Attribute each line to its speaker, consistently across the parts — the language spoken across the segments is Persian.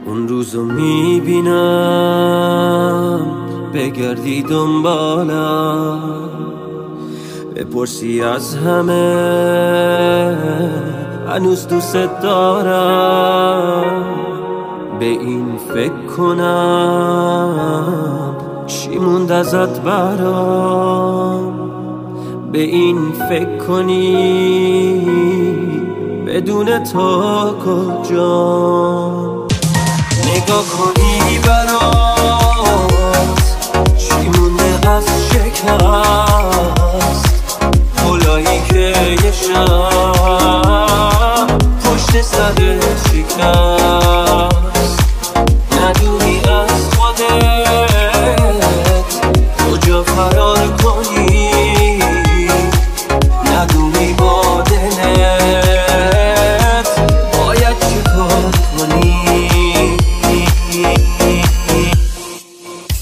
Speaker 1: اون روزو میبینم بگردی دنبالم، بپرسی از همه هنوز دوست دارم. به این فکر کنم چی موند ازت برام، به این فکر کنی بدون تو کجام. نگاه کنی برات چی مونده از شکست، گلایی که یه شب پشت سرت شکست. ندونی از خودت کجا فرار کنی، ندونی با دلت باید چه کار کنی.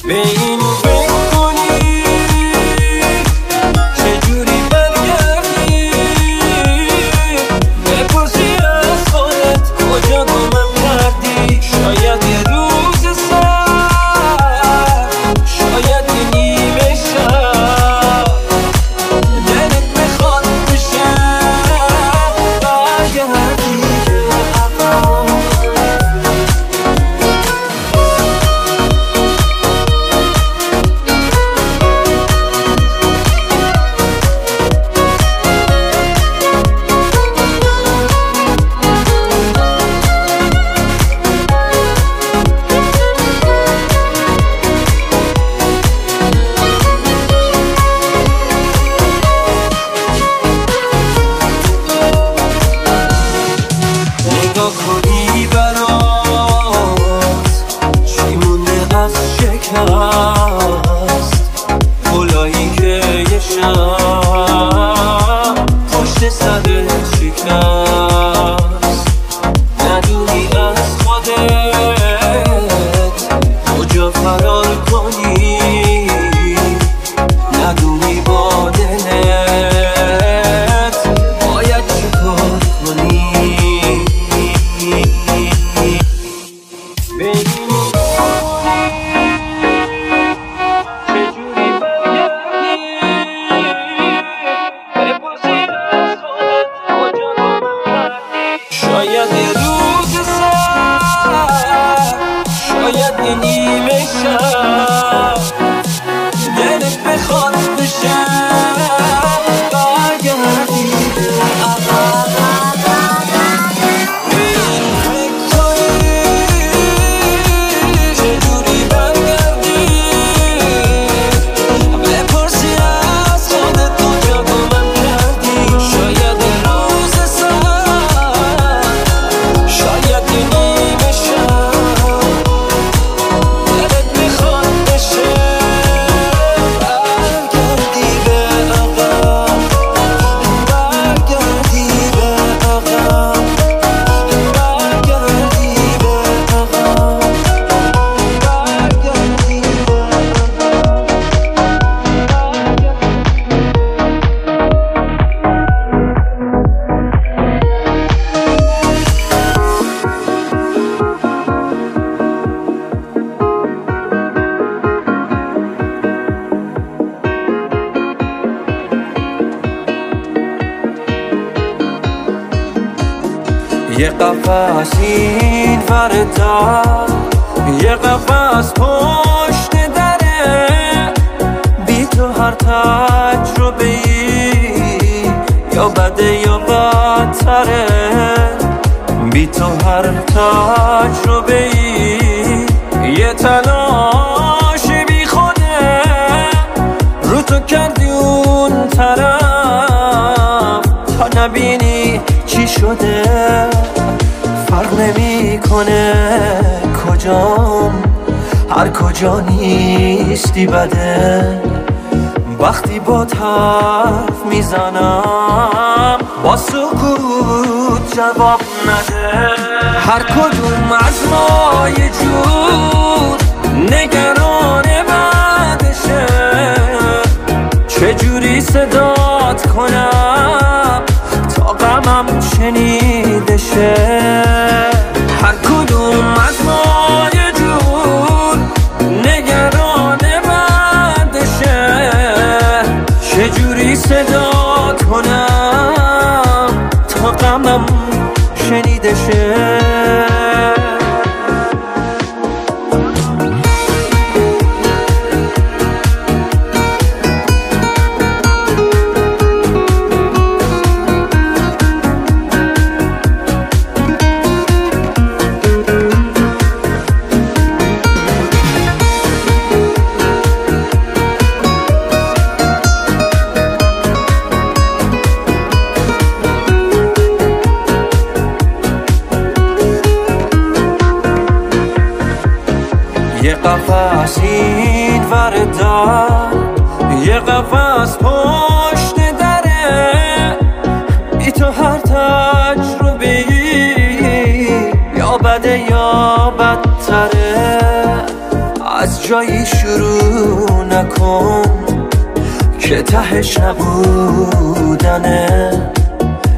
Speaker 1: به این فکر کنی چجوری برگردی، بپرسی از خودت کجا گمم کردی. شاید یه روز سر، شاید یه نیمه شب دلت میخواد بشه برگردی به عقب. نگاه کنی برات چی مونده از شکست، گلایی که یه شب پشت سرت شکست. ندونی از خودت کجا فرار کنی، ندونی با دلت باید چه کار کنی. به این چجوری برگردی، بپرسی از خودت کجا گمم کردی. شاید یه روز سر، شاید یه نیمه شب دلت بخواد بشه برگردی به عقب. به این فکر کنی چجوری برگردی، بپرسی از خودت کجا گمم کردی. شاید یه روز سر، شاید یه نیمه شب دلت میخواد بشه برگردی به عقب، برگردی به عقب، برگردی به عقب، برگردی به یه قفس این ور در، یه قفس پشت دره. بی تو هر تجربه ای یا بده یا بدتره، بی تو هر تجربه ای یه تلاش بی خوده. رو تو کردی اون طرف تا نبینی چی شده. فرق نمیکنه کجام، هر کجا نیستی بده. وقتی با حرف میزنم با سکوت جواب نده. هر کدوم از ما یه جور نگران بعدشه. چجور چجوری صدات کنم تا غمم شنیده شه. هر کدوم از ما یه جور نگران بندشه. چجوری صدات کنم تا غمم شنیده شه. یه قفس این ور در، یه قفس پشت دره. بی تو هر تجربه‌ای یا بده یا بدتره. از جایی شروع نکن که تهش نبودنه.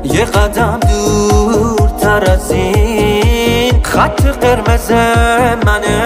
Speaker 1: یه قدم دورتر از این خط قرمز منه.